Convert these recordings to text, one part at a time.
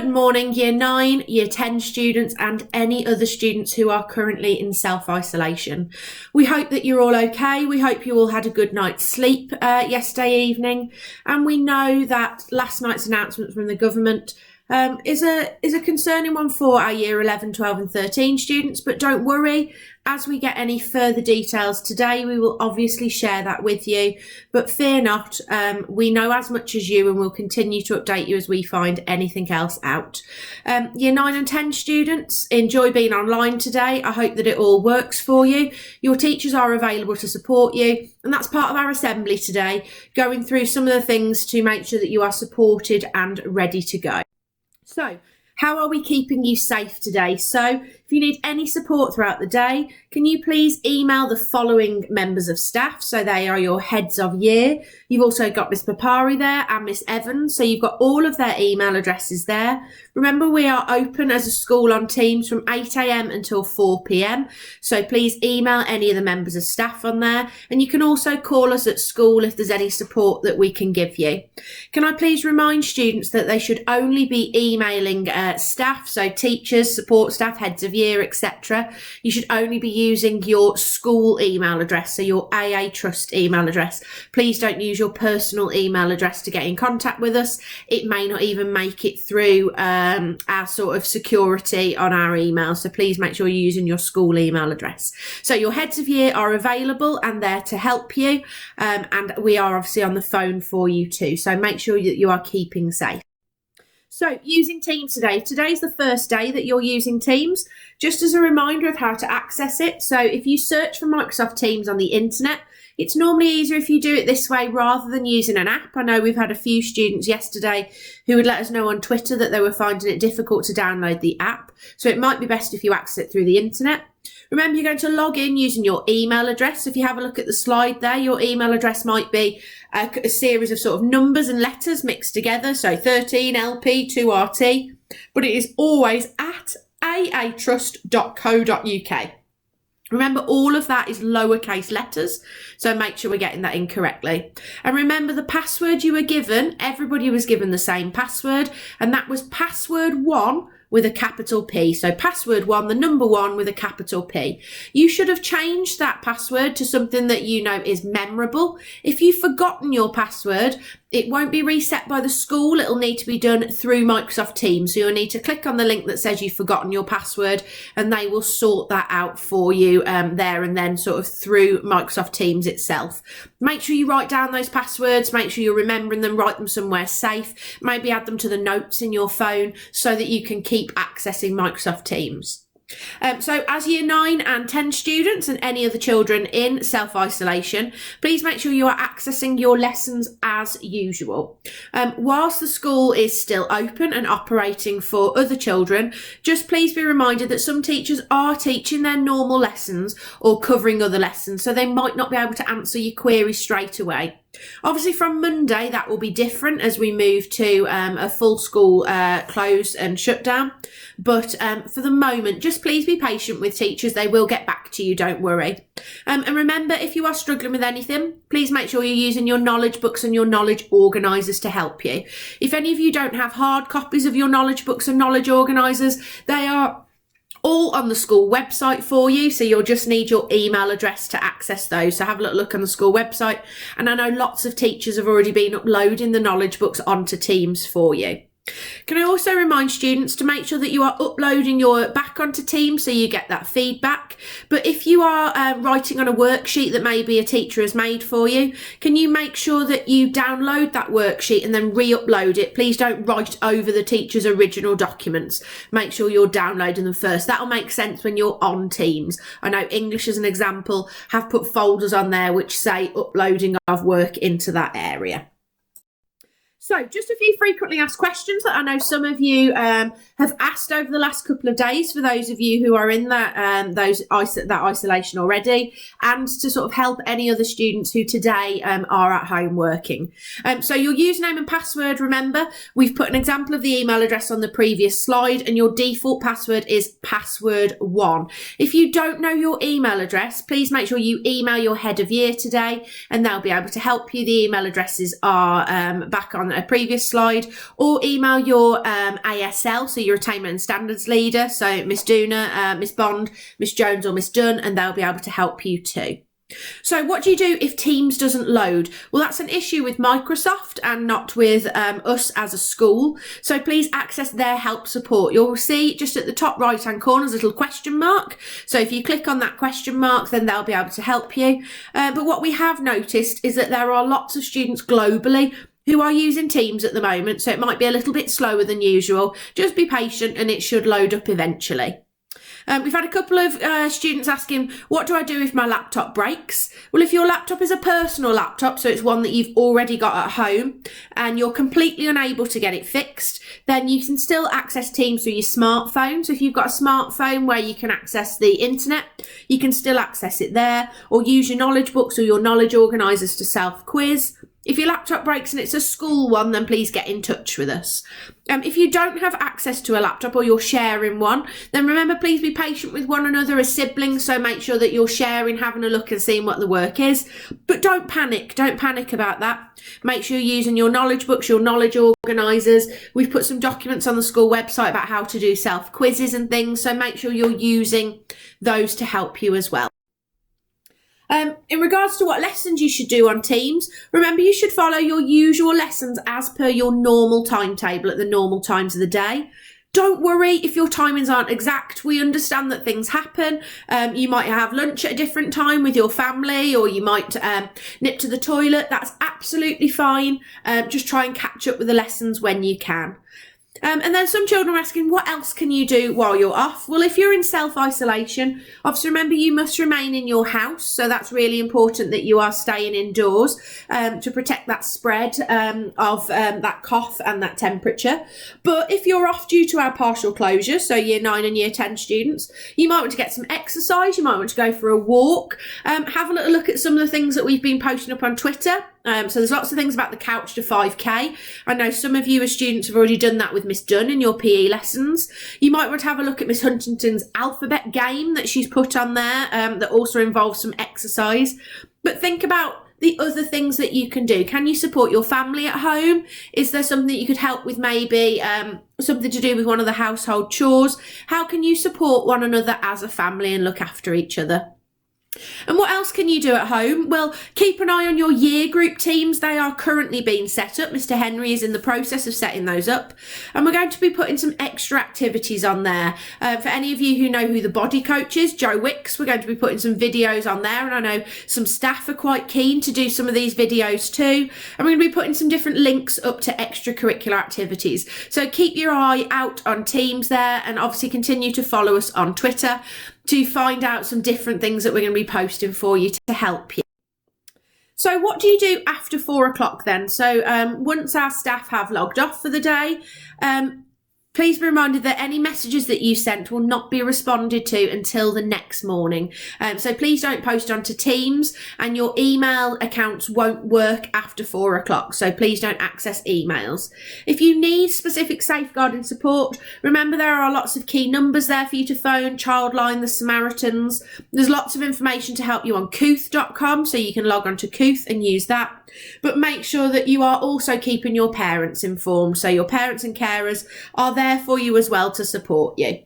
Good morning, Year 9, Year 10 students and any other students who are currently in self-isolation. We hope that you're all okay. We hope you all had a good night's sleep yesterday evening. And we know that last night's announcement from the government is a concerning one for our Year 11, 12 and 13 students, but don't worry. As we get any further details today, we will obviously share that with you, but fear not, we know as much as you and we'll continue to update you as we find anything else out. Year 9 and 10 students, enjoy being online today. I hope that it all works for you. Your teachers are available to support you, and that's part of our assembly today, going through some of the things to make sure that you are supported and ready to go. So, how are we keeping you safe today? So, if you need any support throughout the day, can you please email the following members of staff? So they are your heads of year. You've also got Miss Papari there and Miss Evans. So you've got all of their email addresses there. Remember, we are open as a school on Teams from 8 AM until 4 PM. So please email any of the members of staff on there. And you can also call us at school if there's any support that we can give you. Can I please remind students that they should only be emailing staff, so teachers, support staff, heads of year, etc. You should only be using your school email address, so your AA Trust email address. Please don't use your personal email address to get in contact with us. It may not even make it through our sort of security on our email, so please make sure you're using your school email address. So your heads of year are available and there to help you, and we are obviously on the phone for you too, so make sure that you are keeping safe. So using Teams today. Today's the first day that you're using Teams. Just as a reminder of how to access it. So if you search for Microsoft Teams on the internet, it's normally easier if you do it this way rather than using an app. I know we've had a few students yesterday who would let us know on Twitter that they were finding it difficult to download the app. So it might be best if you access it through the internet. Remember, you're going to log in using your email address. If you have a look at the slide there, your email address might be a series of sort of numbers and letters mixed together. So 13LP, 2RT, but it is always at aatrust.co.uk. Remember, all of that is lowercase letters, so make sure we're getting that in correctly. And remember, the password you were given, everybody was given the same password, and that was password 1 with a capital P. So password 1, the number 1 with a capital P. You should have changed that password to something that you know is memorable. If you've forgotten your password, it won't be reset by the school. It'll need to be done through Microsoft Teams. So you'll need to click on the link that says you've forgotten your password, and they will sort that out for you there and then, sort of through Microsoft Teams itself. Make sure you write down those passwords. Make sure you're remembering them. Write them somewhere safe. Maybe add them to the notes in your phone so that you can keep accessing Microsoft Teams. So as Year 9 and 10 students and any other children in self-isolation, please make sure you are accessing your lessons as usual. Whilst the school is still open and operating for other children, just please be reminded that some teachers are teaching their normal lessons or covering other lessons, so they might not be able to answer your queries straight away. Obviously from Monday that will be different as we move to a full school close and shutdown, but for the moment just please be patient with teachers. They will get back to you, don't worry. And remember, if you are struggling with anything, please make sure you're using your knowledge books and your knowledge organisers to help you. If any of you don't have hard copies of your knowledge books and knowledge organisers, they are all on the school website for you, so you'll just need your email address to access those. So have a little look on the school website, and I know lots of teachers have already been uploading the knowledge books onto Teams for you. Can I also remind students to make sure that you are uploading your back onto Teams so you get that feedback. But if you are writing on a worksheet that maybe a teacher has made for you, can you make sure that you download that worksheet and then re-upload it? Please don't write over the teacher's original documents. Make sure you're downloading them first. That'll make sense when you're on Teams. I know English, as an example, have put folders on there which say uploading of work into that area. So just a few frequently asked questions that I know some of you have asked over the last couple of days, for those of you who are in that isolation already, and to sort of help any other students who today are at home working. So your username and password, remember, we've put an example of the email address on the previous slide, and your default password is password 1. If you don't know your email address, please make sure you email your head of year today, and they'll be able to help you. The email addresses are back on a previous slide, or email your ASL, so your Attainment and Standards Leader, so Miss Duna, Miss Bond, Miss Jones or Miss Dunn, and they'll be able to help you too. So what do you do if Teams doesn't load? Well, that's an issue with Microsoft and not with us as a school. So please access their help support. You'll see just at the top right hand corner, there's a little question mark. So if you click on that question mark, then they'll be able to help you. But what we have noticed is that there are lots of students globally who are using Teams at the moment. So it might be a little bit slower than usual. Just be patient and it should load up eventually. We've had a couple of students asking, what do I do if my laptop breaks? Well, if your laptop is a personal laptop, so it's one that you've already got at home and you're completely unable to get it fixed, then you can still access Teams through your smartphone. So if you've got a smartphone where you can access the internet, you can still access it there, or use your knowledge books or your knowledge organisers to self-quiz. If your laptop breaks and it's a school one, then please get in touch with us. If you don't have access to a laptop or you're sharing one, then remember, please be patient with one another as siblings. So make sure that you're sharing, having a look and seeing what the work is. But don't panic. Don't panic about that. Make sure you're using your knowledge books, your knowledge organisers. We've put some documents on the school website about how to do self-quizzes and things. So make sure you're using those to help you as well. In regards to what lessons you should do on Teams, remember you should follow your usual lessons as per your normal timetable at the normal times of the day. Don't worry if your timings aren't exact. We understand that things happen. You might have lunch at a different time with your family, or you might nip to the toilet. That's absolutely fine. Just try and catch up with the lessons when you can. And then some children are asking, what else can you do while you're off? Well, if you're in self-isolation, obviously remember you must remain in your house. So that's really important that you are staying indoors to protect that spread of that cough and that temperature. But if you're off due to our partial closure, so year 9 and year 10 students, you might want to get some exercise. You might want to go for a walk. Have a little look at some of the things that we've been posting up on Twitter. So there's lots of things about the couch to 5K. I know some of you as students have already done that with Miss Dunn in your PE lessons. You might want to have a look at Miss Huntington's alphabet game that she's put on there that also involves some exercise. But think about the other things that you can do. Can you support your family at home? Is there something that you could help with, maybe something to do with one of the household chores? How can you support one another as a family and look after each other? And what else can you do at home? Well, keep an eye on your year group teams. They are currently being set up. Mr. Henry is in the process of setting those up. And we're going to be putting some extra activities on there. For any of you who know who the body coach is, Joe Wicks, we're going to be putting some videos on there. And I know some staff are quite keen to do some of these videos too. And we're going to be putting some different links up to extracurricular activities. So keep your eye out on Teams there, and obviously continue to follow us on Twitter to find out some different things that we're going to be posting for you to help you. So what do you do after 4 o'clock then? So once our staff have logged off for the day, please be reminded that any messages that you sent will not be responded to until the next morning. So please don't post onto Teams, and your email accounts won't work after 4 o'clock. So please don't access emails. If you need specific safeguarding support, remember there are lots of key numbers there for you to phone, Childline, the Samaritans. There's lots of information to help you on Couth.com, so you can log on to Couth and use that. But make sure that you are also keeping your parents informed. So your parents and carers are there for you as well to support you.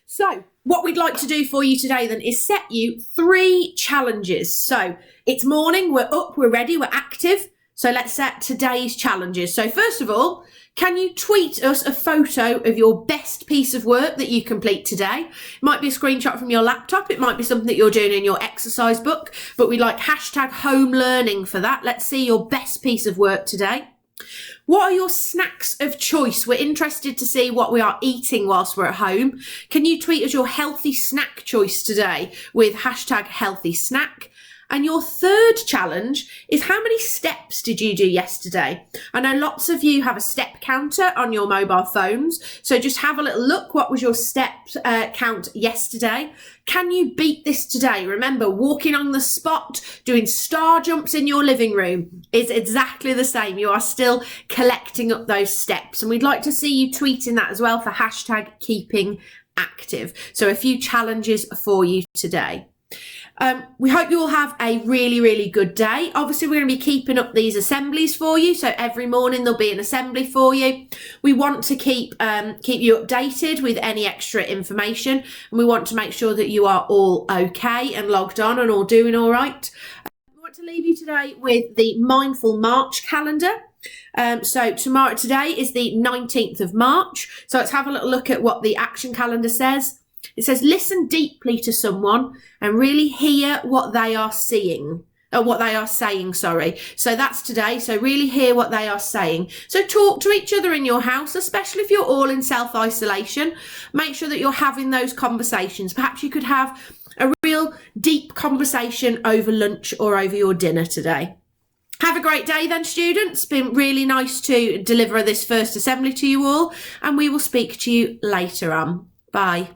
So what we'd like to do for you today then is set you 3 challenges. So it's morning, we're up, we're ready, we're active. So let's set today's challenges. So first of all, can you tweet us a photo of your best piece of work that you complete today? It might be a screenshot from your laptop. It might be something that you're doing in your exercise book, but we like #home learning for that. Let's see your best piece of work today. What are your snacks of choice? We're interested to see what we are eating whilst we're at home. Can you tweet us your healthy snack choice today with #healthy snack? And your third challenge is, how many steps did you do yesterday? I know lots of you have a step counter on your mobile phones, so just have a little look. What was your step count yesterday? Can you beat this today? Remember, walking on the spot, doing star jumps in your living room is exactly the same. You are still collecting up those steps, and we'd like to see you tweeting that as well for #keeping active. So a few challenges for you today. We hope you all have a really, really good day. Obviously, we're going to be keeping up these assemblies for you. So every morning there'll be an assembly for you. We want to keep you updated with any extra information. And we want to make sure that you are all okay and logged on and all doing all right. We want to leave you today with the Mindful March calendar. So today is the 19th of March. So let's have a little look at what the action calendar says. It says, listen deeply to someone and really hear what they are saying. So that's today. So really hear what they are saying. So talk to each other in your house, especially if you're all in self-isolation. Make sure that you're having those conversations. Perhaps you could have a real deep conversation over lunch or over your dinner today. Have a great day then, students. It's been really nice to deliver this first assembly to you all, and we will speak to you later on. Bye.